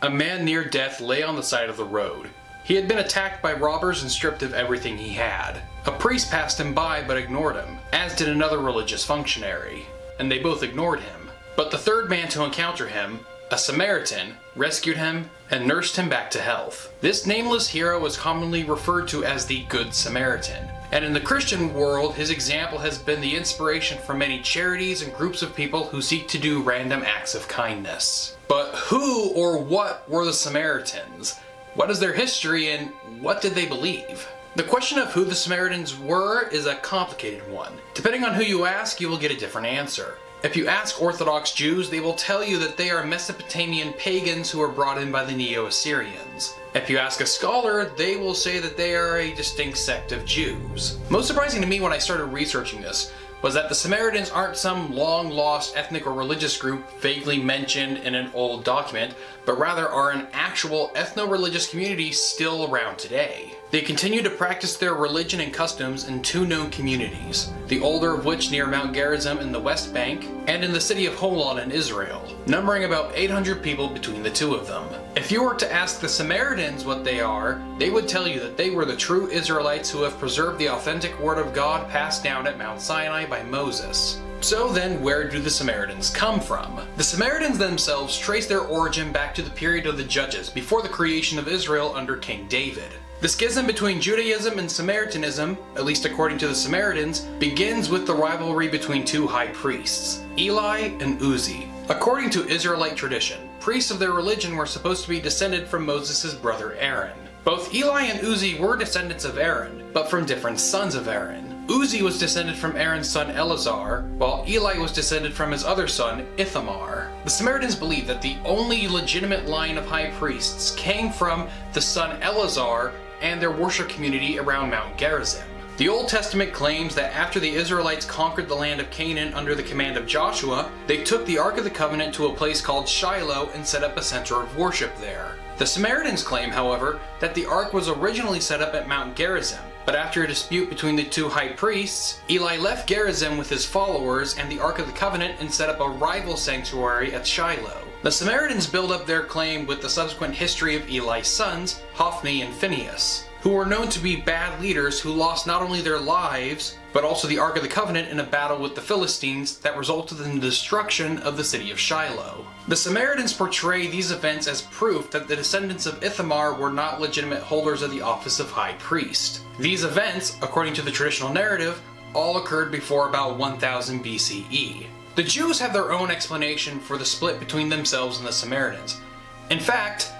A man near death lay on the side of the road. He had been attacked by robbers and stripped of everything he had. A priest passed him by but ignored him, as did another religious functionary, and they both ignored him. But the third man to encounter him, a Samaritan, rescued him and nursed him back to health. This nameless hero is commonly referred to as the Good Samaritan, and in the Christian world his example has been the inspiration for many charities and groups of people who seek to do random acts of kindness. But who or what were the Samaritans? What is their history and what did they believe? The question of who the Samaritans were is a complicated one. Depending on who you ask, you will get a different answer. If you ask Orthodox Jews, they will tell you that they are Mesopotamian pagans who were brought in by the Neo-Assyrians. If you ask a scholar, they will say that they are a distinct sect of Jews. Most surprising to me when I started researching this was that the Samaritans aren't some long-lost ethnic or religious group vaguely mentioned in an old document, but rather are an actual ethno-religious community still around today. They continue to practice their religion and customs in two known communities, the older of which near Mount Gerizim in the West Bank, and in the city of Holon in Israel, numbering about 800 people between the two of them. If you were to ask the Samaritans what they are, they would tell you that they were the true Israelites who have preserved the authentic word of God passed down at Mount Sinai by Moses. So then, where do the Samaritans come from? The Samaritans themselves trace their origin back to the period of the Judges, before the creation of Israel under King David. The schism between Judaism and Samaritanism, at least according to the Samaritans, begins with the rivalry between two high priests, Eli and Uzi. According to Israelite tradition, priests of their religion were supposed to be descended from Moses' brother Aaron. Both Eli and Uzi were descendants of Aaron, but from different sons of Aaron. Uzi was descended from Aaron's son El.Alvarez, while Eli was descended from his other son, Ithamar. The Samaritans believed that the only legitimate line of high priests came from the son El.Alvarez and their worship community around Mount Gerizim. The Old Testament claims that after the Israelites conquered the land of Canaan under the command of Joshua, they took the Ark of the Covenant to a place called Shiloh and set up a center of worship there. The Samaritans claim, however, that the Ark was originally set up at Mount Gerizim, but after a dispute between the two high priests, Eli left Gerizim with his followers and the Ark of the Covenant and set up a rival sanctuary at Shiloh. The Samaritans build up their claim with the subsequent history of Eli's sons, Hophni and Phinehas, who were known to be bad leaders who lost not only their lives, but also the Ark of the Covenant in a battle with the Philistines that resulted in the destruction of the city of Shiloh. The Samaritans portray these events as proof that the descendants of Ithamar were not legitimate holders of the office of high priest. These events, according to the traditional narrative, all occurred before about 1000 BCE. The Jews have their own explanation for the split between themselves and the Samaritans. In fact,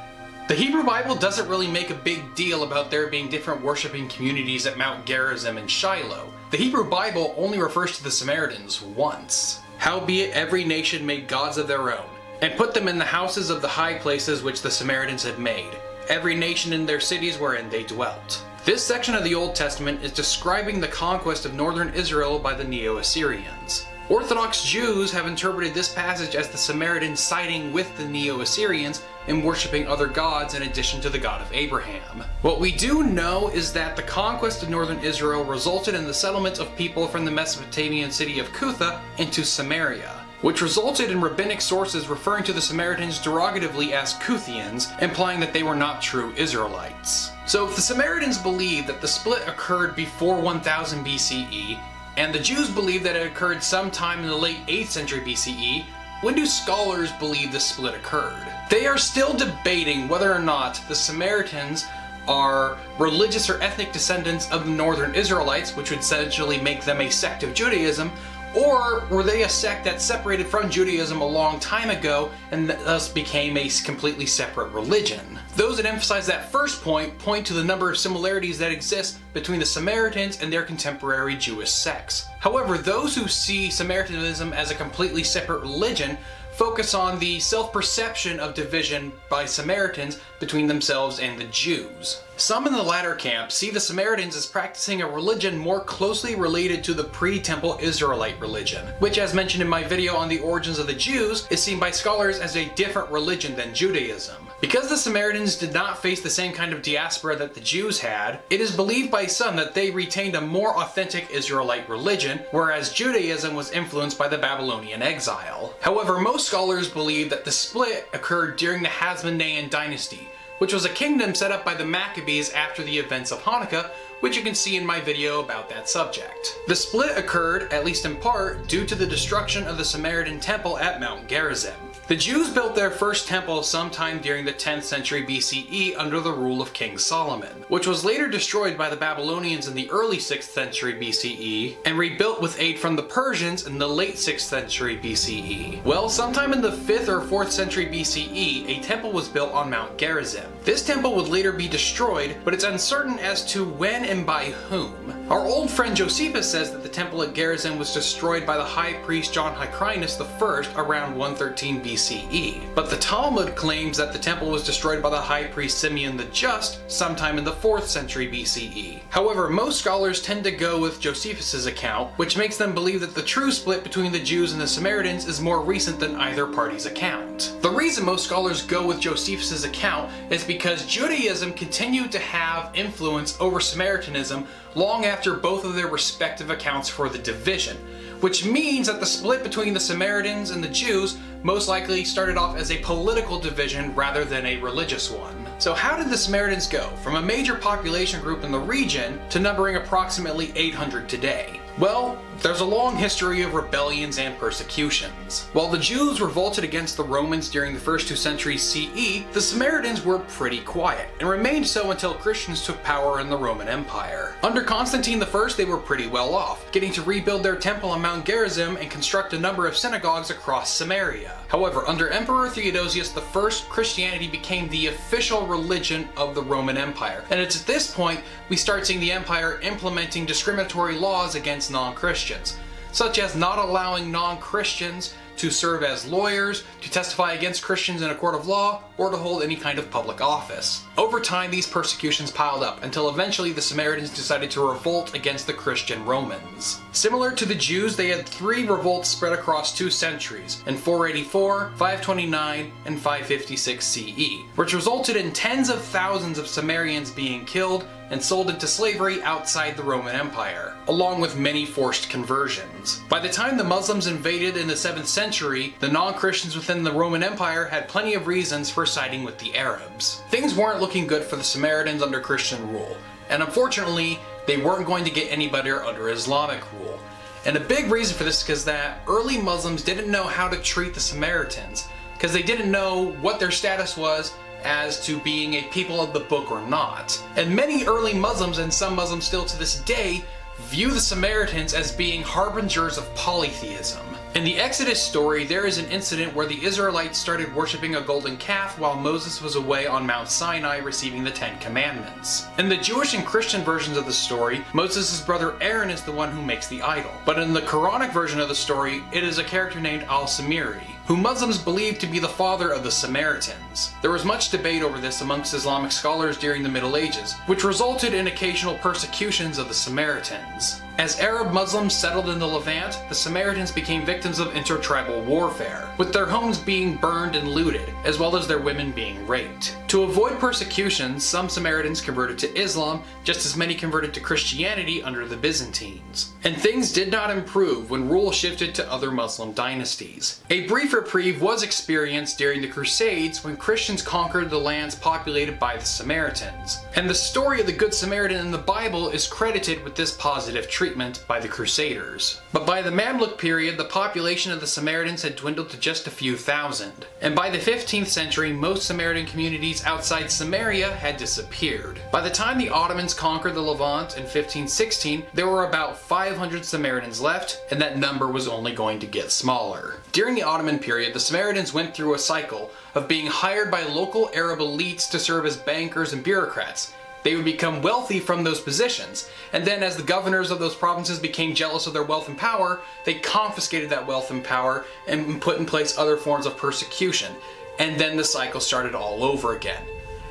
the Hebrew Bible doesn't really make a big deal about there being different worshiping communities at Mount Gerizim and Shiloh. The Hebrew Bible only refers to the Samaritans once. Howbeit every nation made gods of their own, and put them in the houses of the high places which the Samaritans had made, every nation in their cities wherein they dwelt. This section of the Old Testament is describing the conquest of northern Israel by the Neo-Assyrians. Orthodox Jews have interpreted this passage as the Samaritans siding with the Neo-Assyrians and worshipping other gods in addition to the God of Abraham. What we do know is that the conquest of northern Israel resulted in the settlement of people from the Mesopotamian city of Cutha into Samaria, which resulted in rabbinic sources referring to the Samaritans derogatively as Kuthians, implying that they were not true Israelites. So if the Samaritans believe that the split occurred before 1000 BCE, and the Jews believe that it occurred sometime in the late 8th century BCE, when do scholars believe the split occurred? They are still debating whether or not the Samaritans are religious or ethnic descendants of the northern Israelites, which would essentially make them a sect of Judaism, or were they a sect that separated from Judaism a long time ago and thus became a completely separate religion. Those that emphasize that first point to the number of similarities that exist between the Samaritans and their contemporary Jewish sects. However, those who see Samaritanism as a completely separate religion focus on the self-perception of division by Samaritans between themselves and the Jews. Some in the latter camp see the Samaritans as practicing a religion more closely related to the pre-temple Israelite religion, which, as mentioned in my video on the origins of the Jews, is seen by scholars as a different religion than Judaism. Because the Samaritans did not face the same kind of diaspora that the Jews had, it is believed by some that they retained a more authentic Israelite religion, whereas Judaism was influenced by the Babylonian exile. However, most scholars believe that the split occurred during the Hasmonean dynasty, which was a kingdom set up by the Maccabees after the events of Hanukkah, which you can see in my video about that subject. The split occurred, at least in part, due to the destruction of the Samaritan temple at Mount Gerizim. The Jews built their first temple sometime during the 10th century BCE under the rule of King Solomon, which was later destroyed by the Babylonians in the early 6th century BCE and rebuilt with aid from the Persians in the late 6th century BCE. Well, sometime in the 5th or 4th century BCE, a temple was built on Mount Gerizim. This temple would later be destroyed, but it's uncertain as to when and by whom. Our old friend Josephus says that the temple at Gerizim was destroyed by the high priest John Hyrcanus I around 113 BCE, but the Talmud claims that the temple was destroyed by the high priest Simeon the Just sometime in the 4th century BCE. However, most scholars tend to go with Josephus's account, which makes them believe that the true split between the Jews and the Samaritans is more recent than either party's account. The reason most scholars go with Josephus's account is because Judaism continued to have influence over Samaritanism long after both of their respective accounts for the division, which means that the split between the Samaritans and the Jews most likely started off as a political division rather than a religious one. So how did the Samaritans go from a major population group in the region to numbering approximately 800 today? Well, there's a long history of rebellions and persecutions. While the Jews revolted against the Romans during the first 2 centuries CE, the Samaritans were pretty quiet, and remained so until Christians took power in the Roman Empire. Under Constantine I, they were pretty well off, getting to rebuild their temple on Mount Gerizim and construct a number of synagogues across Samaria. However, under Emperor Theodosius I, Christianity became the official religion of the Roman Empire, and it's at this point we start seeing the empire implementing discriminatory laws against non-Christians, such as not allowing non-Christians to serve as lawyers, to testify against Christians in a court of law, or to hold any kind of public office. Over time, these persecutions piled up until eventually the Samaritans decided to revolt against the Christian Romans. Similar to the Jews, they had 3 revolts spread across 2 centuries, in 484, 529, and 556 CE, which resulted in tens of thousands of Samaritans being killed and sold into slavery outside the Roman Empire, along with many forced conversions. By the time the Muslims invaded in the 7th century, the non-Christians within the Roman Empire had plenty of reasons for siding with the Arabs. Things weren't looking good for the Samaritans under Christian rule, and unfortunately, they weren't going to get any better under Islamic rule. And a big reason for this is because that early Muslims didn't know how to treat the Samaritans, because they didn't know what their status was as to being a people of the book or not. And many early Muslims, and some Muslims still to this day, view the Samaritans as being harbingers of polytheism. In the Exodus story, there is an incident where the Israelites started worshipping a golden calf while Moses was away on Mount Sinai receiving the 10 Commandments. In the Jewish and Christian versions of the story, Moses' brother Aaron is the one who makes the idol. But in the Quranic version of the story, it is a character named Al-Samiri, who Muslims believe to be the father of the Samaritans. There was much debate over this amongst Islamic scholars during the Middle Ages, which resulted in occasional persecutions of the Samaritans. As Arab Muslims settled in the Levant, the Samaritans became victims of intertribal warfare, with their homes being burned and looted, as well as their women being raped. To avoid persecution, some Samaritans converted to Islam, just as many converted to Christianity under the Byzantines. And things did not improve when rule shifted to other Muslim dynasties. A brief reprieve was experienced during the Crusades when Christians conquered the lands populated by the Samaritans. And the story of the Good Samaritan in the Bible is credited with this positive treatment by the Crusaders. But by the Mamluk period, the population of the Samaritans had dwindled to just a few thousand. And by the 15th century, most Samaritan communities outside Samaria had disappeared. By the time the Ottomans conquered the Levant in 1516, there were about 500 Samaritans left, and that number was only going to get smaller. During the Ottoman period, the Samaritans went through a cycle of being hired by local Arab elites to serve as bankers and bureaucrats. They would become wealthy from those positions, and then as the governors of those provinces became jealous of their wealth and power, they confiscated that wealth and power and put in place other forms of persecution. And then the cycle started all over again.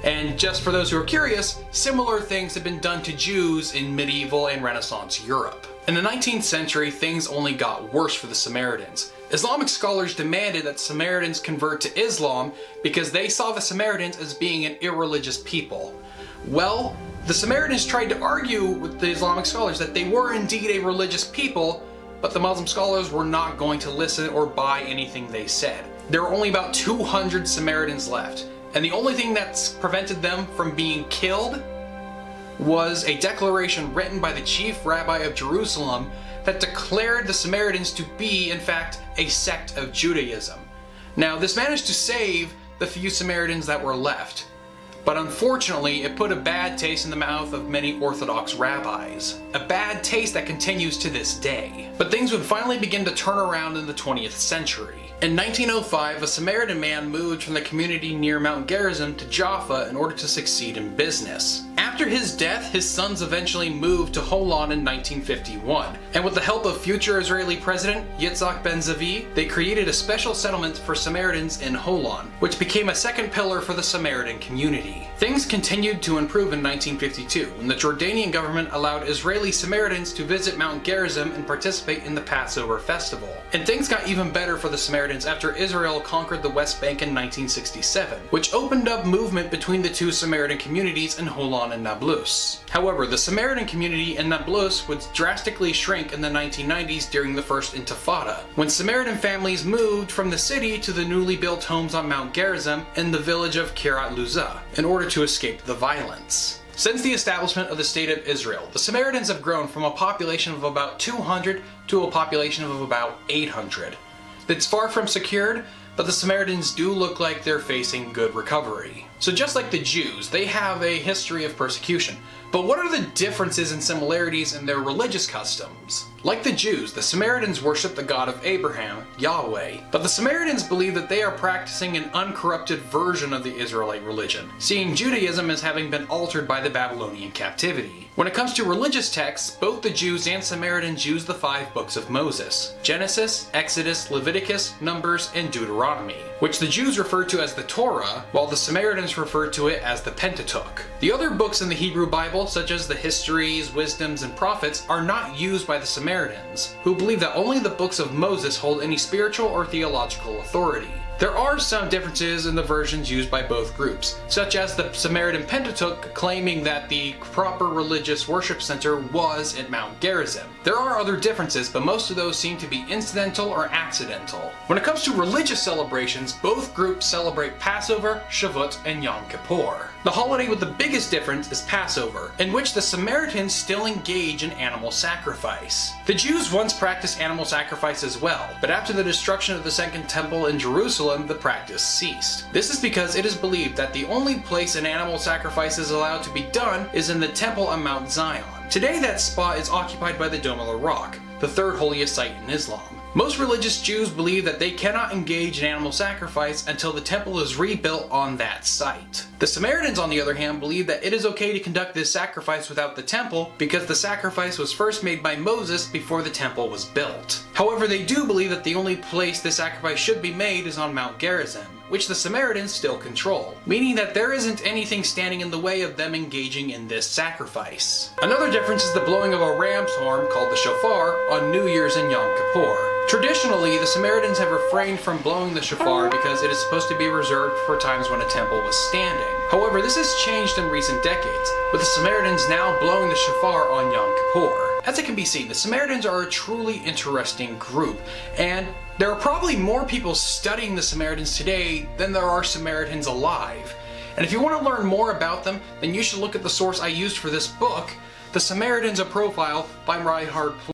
And just for those who are curious, similar things have been done to Jews in medieval and Renaissance Europe. In the 19th century, things only got worse for the Samaritans. Islamic scholars demanded that Samaritans convert to Islam because they saw the Samaritans as being an irreligious people. Well, the Samaritans tried to argue with the Islamic scholars that they were indeed a religious people, but the Muslim scholars were not going to listen or buy anything they said. There were only about 200 Samaritans left, and the only thing that's prevented them from being killed was a declaration written by the chief rabbi of Jerusalem that declared the Samaritans to be, in fact, a sect of Judaism. Now, this managed to save the few Samaritans that were left, but unfortunately it put a bad taste in the mouth of many Orthodox rabbis. A bad taste that continues to this day. But things would finally begin to turn around in the 20th century. In 1905, a Samaritan man moved from the community near Mount Gerizim to Jaffa in order to succeed in business. After his death, his sons eventually moved to Holon in 1951, and with the help of future Israeli President Yitzhak Ben-Zvi, they created a special settlement for Samaritans in Holon, which became a second pillar for the Samaritan community. Things continued to improve in 1952, when the Jordanian government allowed Israeli Samaritans to visit Mount Gerizim and participate in the Passover festival. And things got even better for the Samaritans after Israel conquered the West Bank in 1967, which opened up movement between the two Samaritan communities in Holon and Nablus. However, the Samaritan community in Nablus would drastically shrink in the 1990s during the First Intifada, when Samaritan families moved from the city to the newly built homes on Mount Gerizim in the village of Kiryat Luza in order to escape the violence. Since the establishment of the State of Israel, the Samaritans have grown from a population of about 200 to a population of about 800. It's far from secured, but the Samaritans do look like they're facing good recovery. So just like the Jews, they have a history of persecution. But what are the differences and similarities in their religious customs? Like the Jews, the Samaritans worship the God of Abraham, Yahweh, but the Samaritans believe that they are practicing an uncorrupted version of the Israelite religion, seeing Judaism as having been altered by the Babylonian captivity. When it comes to religious texts, both the Jews and Samaritans use the 5 books of Moses: Genesis, Exodus, Leviticus, Numbers, and Deuteronomy, which the Jews refer to as the Torah, while the Samaritans refer to it as the Pentateuch. The other books in the Hebrew Bible, such as the Histories, Wisdoms, and Prophets, are not used by the Samaritans, who believe that only the books of Moses hold any spiritual or theological authority. There are some differences in the versions used by both groups, such as the Samaritan Pentateuch claiming that the proper religious worship center was at Mount Gerizim. There are other differences, but most of those seem to be incidental or accidental. When it comes to religious celebrations, both groups celebrate Passover, Shavuot, and Yom Kippur. The holiday with the biggest difference is Passover, in which the Samaritans still engage in animal sacrifice. The Jews once practiced animal sacrifice as well, but after the destruction of the Second Temple in Jerusalem, the practice ceased. This is because it is believed that the only place an animal sacrifice is allowed to be done is in the temple on Mount Zion. Today that spot is occupied by the Dome of the Rock, the third holiest site in Islam. Most religious Jews believe that they cannot engage in animal sacrifice until the temple is rebuilt on that site. The Samaritans, on the other hand, believe that it is okay to conduct this sacrifice without the temple because the sacrifice was first made by Moses before the temple was built. However, they do believe that the only place the sacrifice should be made is on Mount Gerizim, which the Samaritans still control, meaning that there isn't anything standing in the way of them engaging in this sacrifice. Another difference is the blowing of a ram's horn called the shofar on New Year's and Yom Kippur. Traditionally, the Samaritans have refrained from blowing the shofar because it is supposed to be reserved for times when a temple was standing. However, this has changed in recent decades, with the Samaritans now blowing the shofar on Yom Kippur. As it can be seen, the Samaritans are a truly interesting group, and there are probably more people studying the Samaritans today than there are Samaritans alive. And if you want to learn more about them, then you should look at the source I used for this book, The Samaritans: A Profile by Reinhard